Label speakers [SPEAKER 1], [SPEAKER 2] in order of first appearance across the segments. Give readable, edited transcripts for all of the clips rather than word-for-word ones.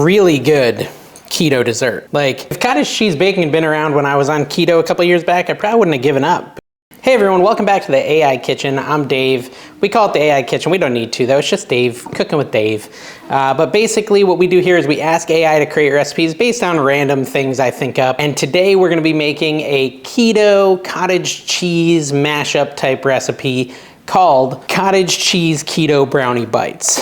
[SPEAKER 1] really good keto dessert. Like, if cottage cheese baking had been around when I was on keto a couple years back, I probably wouldn't have given up. Hey everyone, welcome back to the AI Kitchen. I'm Dave. We call it the AI Kitchen. We don't need to though, it's just Dave, cooking with Dave. But basically what we do here is we ask AI to create recipes based on random things I think up. And today we're gonna be making a keto cottage cheese mashup type recipe called cottage cheese keto brownie bites.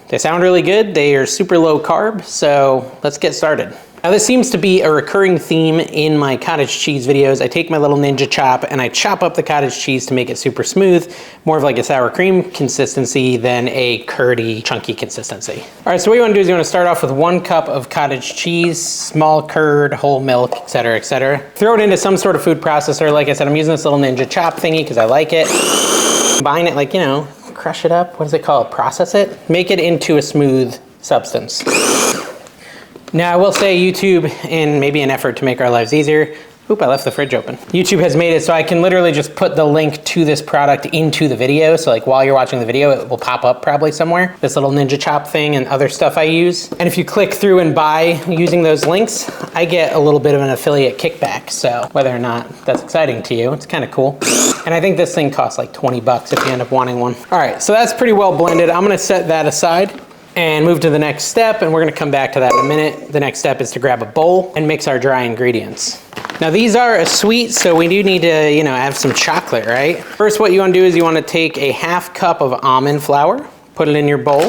[SPEAKER 1] They sound really good. They are super low carb, so let's get started. Now this seems to be a recurring theme in my cottage cheese videos. I take my little ninja chop and I chop up the cottage cheese to make it super smooth, more of like a sour cream consistency than a curdy, chunky consistency. All right, so what you wanna do is you wanna start off with 1 cup of cottage cheese, small curd, whole milk, etc., etc. Throw it into some sort of food processor. Like I said, I'm using this little ninja chop thingy because I like it. Combine it, like, you know, crush it up, what is it called? Process it? Make it into a smooth substance. Now I will say YouTube, in maybe an effort to make our lives easier, oop, I left the fridge open. YouTube has made it so I can literally just put the link to this product into the video. So like while you're watching the video, it will pop up probably somewhere. This little ninja chop thing and other stuff I use. And if you click through and buy using those links, I get a little bit of an affiliate kickback. So whether or not that's exciting to you, it's kind of cool. And I think this thing costs like 20 bucks if you end up wanting one. All right, so that's pretty well blended. I'm gonna set that aside and move to the next step, and we're gonna come back to that in a minute. The next step is to grab a bowl and mix our dry ingredients. Now these are a sweet, so we do need to, you know, have some chocolate, right? First, what you wanna do is you wanna take a 1/2 cup of almond flour, put it in your bowl.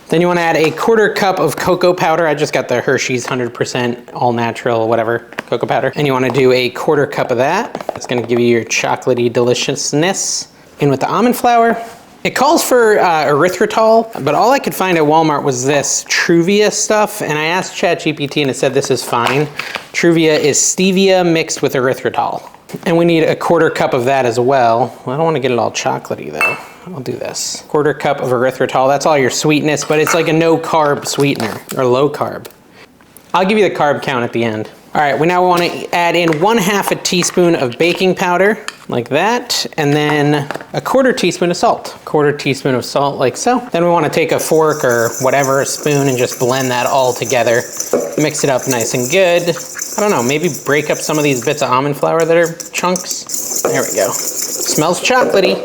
[SPEAKER 1] Then you wanna add a 1/4 cup of cocoa powder. I just got the Hershey's 100% all natural, whatever, cocoa powder. And you wanna do a 1/4 cup of that. That's gonna give you your chocolatey deliciousness. In with the almond flour. It calls for erythritol, but all I could find at Walmart was this Truvia stuff, and I asked ChatGPT and it said this is fine. Truvia is stevia mixed with erythritol. And we need a 1/4 cup of that as well. I don't want to get it all chocolatey though. I'll do this. 1/4 cup of erythritol, that's all your sweetness, but it's like a no carb sweetener, or low carb. I'll give you the carb count at the end. All right, we now want to add in 1/2 teaspoon of baking powder, like that, and then a 1/4 teaspoon of salt. 1/4 teaspoon of salt, like so. Then we want to take a fork or whatever, a spoon, and just blend that all together. Mix it up nice and good. I don't know, maybe break up some of these bits of almond flour that are chunks. There we go. Smells chocolatey.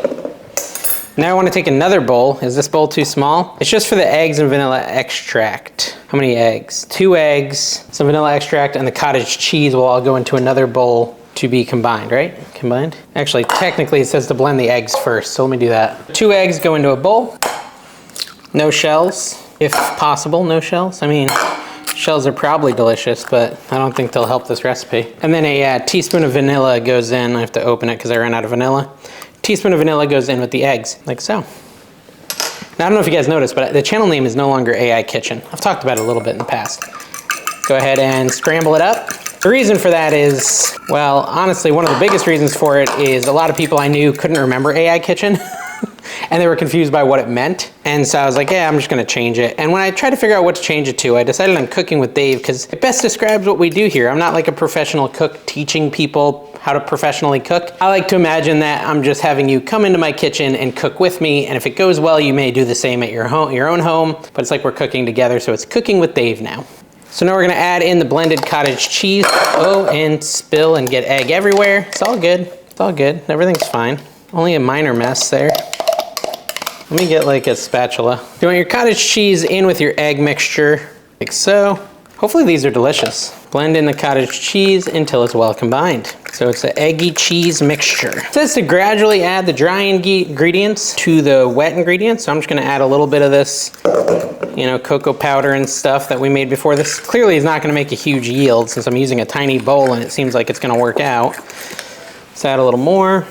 [SPEAKER 1] Now I want to take another bowl. Is this bowl too small? It's just for the eggs and vanilla extract. How many eggs? 2 eggs, some vanilla extract, and the cottage cheese will all go into another bowl to be combined, right? Combined? Actually, technically it says to blend the eggs first, so let me do that. 2 eggs go into a bowl. No shells, if possible, no shells. I mean, shells are probably delicious, but I don't think they'll help this recipe. And then a teaspoon of vanilla goes in. I have to open it because I ran out of vanilla. Teaspoon of vanilla goes in with the eggs, like so. Now, I don't know if you guys noticed, but the channel name is no longer AI Kitchen. I've talked about it a little bit in the past. Go ahead and scramble it up. The reason for that is, well, honestly, one of the biggest reasons for it is a lot of people I knew couldn't remember AI Kitchen. And they were confused by what it meant. And so I was like, yeah, I'm just gonna change it. And when I tried to figure out what to change it to, I decided on Cooking with Dave because it best describes what we do here. I'm not like a professional cook teaching people how to professionally cook. I like to imagine that I'm just having you come into my kitchen and cook with me. And if it goes well, you may do the same at your own home, but it's like we're cooking together. So it's Cooking with Dave now. So now we're gonna add in the blended cottage cheese. Oh, and spill and get egg everywhere. It's all good, it's all good. Everything's fine. Only a minor mess there. Let me get like a spatula. You want your cottage cheese in with your egg mixture, like so. Hopefully these are delicious. Blend in the cottage cheese until it's well combined. So it's an eggy cheese mixture. It says to gradually add the dry ingredients to the wet ingredients. So I'm just gonna add a little bit of this, you know, cocoa powder and stuff that we made before. This clearly is not gonna make a huge yield since I'm using a tiny bowl and it seems like it's gonna work out. Let's add a little more.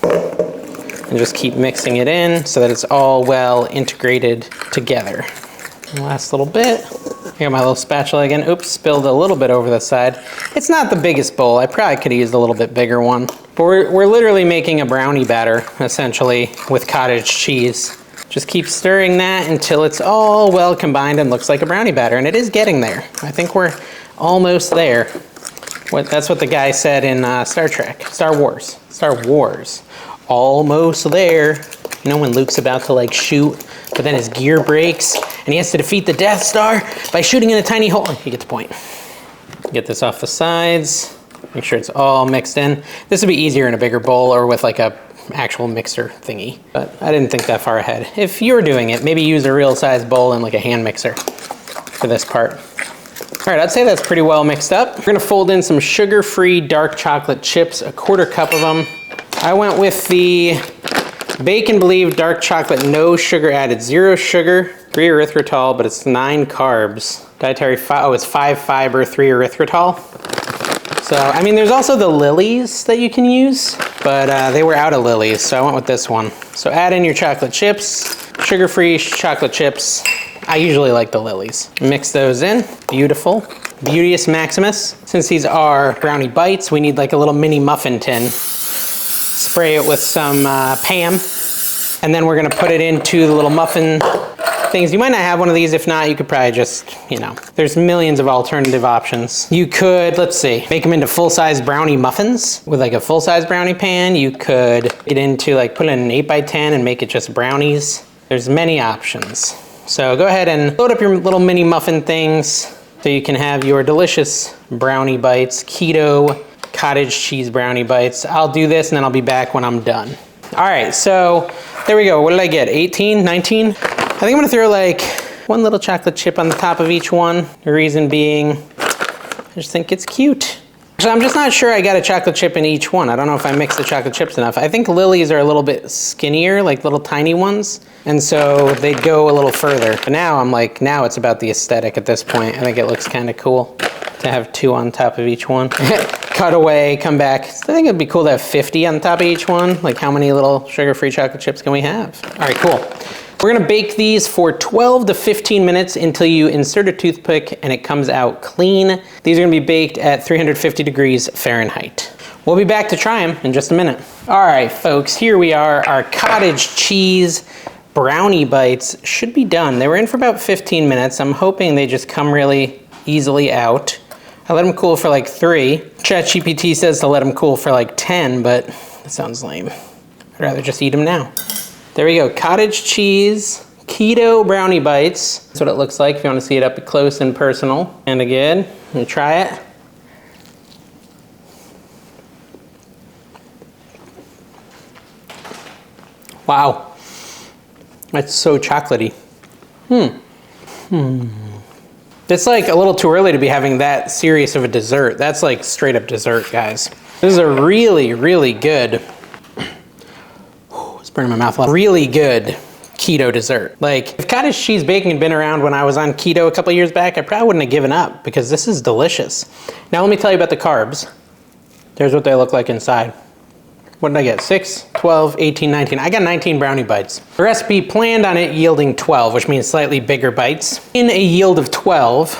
[SPEAKER 1] And just keep mixing it in so that it's all well integrated together. Last little bit. I got my little spatula again. Oops, spilled a little bit over the side. It's not the biggest bowl. I probably could have used a little bit bigger one. But we're literally making a brownie batter, essentially, with cottage cheese. Just keep stirring that until it's all well combined and looks like a brownie batter. And it is getting there. I think we're almost there. That's what the guy said in Star Wars. Almost there. You know when Luke's about to like shoot, but then his gear breaks and he has to defeat the Death Star by shooting in a tiny hole? You get the point. Get this off the sides. Make sure it's all mixed in. This would be easier in a bigger bowl or with like a actual mixer thingy, but I didn't think that far ahead. If you're doing it, maybe use a real size bowl and like a hand mixer for this part. All right, I'd say that's pretty well mixed up. We're gonna fold in some sugar-free dark chocolate chips, a 1/4 cup of them. I went with the Bake and Believe dark chocolate, no sugar added, 0 sugar, 3 erythritol, but it's 9 carbs. Dietary, it's 5 fiber, 3 erythritol. So, I mean, there's also the lilies that you can use, but they were out of lilies, so I went with this one. So add in your chocolate chips, sugar-free chocolate chips. I usually like the lilies. Mix those in, beautiful. Beauteous Maximus. Since these are brownie bites, we need like a little mini muffin tin. Spray it with some Pam, and then we're gonna put it into the little muffin things. You might not have one of these. If not, you could probably just, you know, there's millions of alternative options. You could, let's see, make them into full-size brownie muffins with like a full-size brownie pan. You could get into like, put it in an 8x10 and make it just brownies. There's many options. So go ahead and load up your little mini muffin things so you can have your delicious brownie bites, keto cottage cheese brownie bites. I'll do this and then I'll be back when I'm done. All right, so there we go. What did I get, 18, 19? I think I'm gonna throw like 1 little chocolate chip on the top of each one. The reason being, I just think it's cute. Actually, I'm just not sure I got a chocolate chip in each one. I don't know if I mixed the chocolate chips enough. I think lilies are a little bit skinnier, like little tiny ones. And so they go a little further. But now I'm like, now it's about the aesthetic at this point. I think it looks kind of cool to have 2 on top of each one. Cut away, come back. I think it'd be cool to have 50 on top of each one. Like how many little sugar-free chocolate chips can we have? All right, cool. We're gonna bake these for 12 to 15 minutes until you insert a toothpick and it comes out clean. These are gonna be baked at 350 degrees Fahrenheit. We'll be back to try them in just a minute. All right, folks, here we are. Our cottage cheese brownie bites should be done. They were in for about 15 minutes. I'm hoping they just come really easily out. I let them cool for like 3. ChatGPT says to let them cool for like 10, but that sounds lame. I'd rather just eat them now. There we go, cottage cheese, keto brownie bites. That's what it looks like if you want to see it up close and personal. And again, let me try it. Wow, that's so chocolatey. It's like a little too early to be having that serious of a dessert. That's like straight up dessert, guys. This is a really, really good, it's burning my mouth. Really good keto dessert. Like if cottage cheese baking had been around when I was on keto a couple years back, I probably wouldn't have given up because this is delicious. Now let me tell you about the carbs. There's what they look like inside. What did I get? 6, 12, 18, 19. I got 19 brownie bites. The recipe planned on it yielding 12, which means slightly bigger bites. In a yield of 12,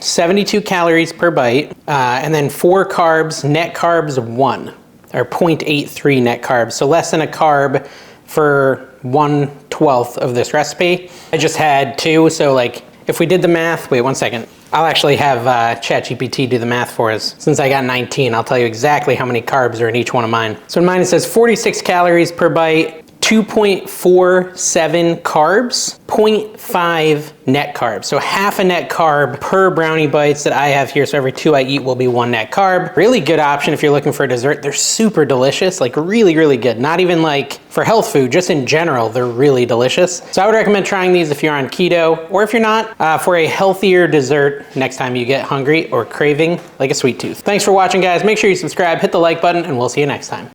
[SPEAKER 1] 72 calories per bite, and then 4 carbs, net carbs 1, or 0.83 net carbs. So less than a carb for 1/12 of this recipe. I just had 2, so like if we did the math, wait 1 second. I'll actually have ChatGPT do the math for us. Since I got 19, I'll tell you exactly how many carbs are in each one of mine. So in mine it says 46 calories per bite, 2.47 carbs, 0.5 net carbs. So half a net carb per brownie bites that I have here. So every 2 I eat will be 1 net carb. Really good option if you're looking for a dessert. They're super delicious, like really, really good. Not even like for health food, just in general, they're really delicious. So I would recommend trying these if you're on keto, or if you're not, for a healthier dessert next time you get hungry or craving like a sweet tooth. Thanks for watching, guys. Make sure you subscribe, hit the like button, and we'll see you next time.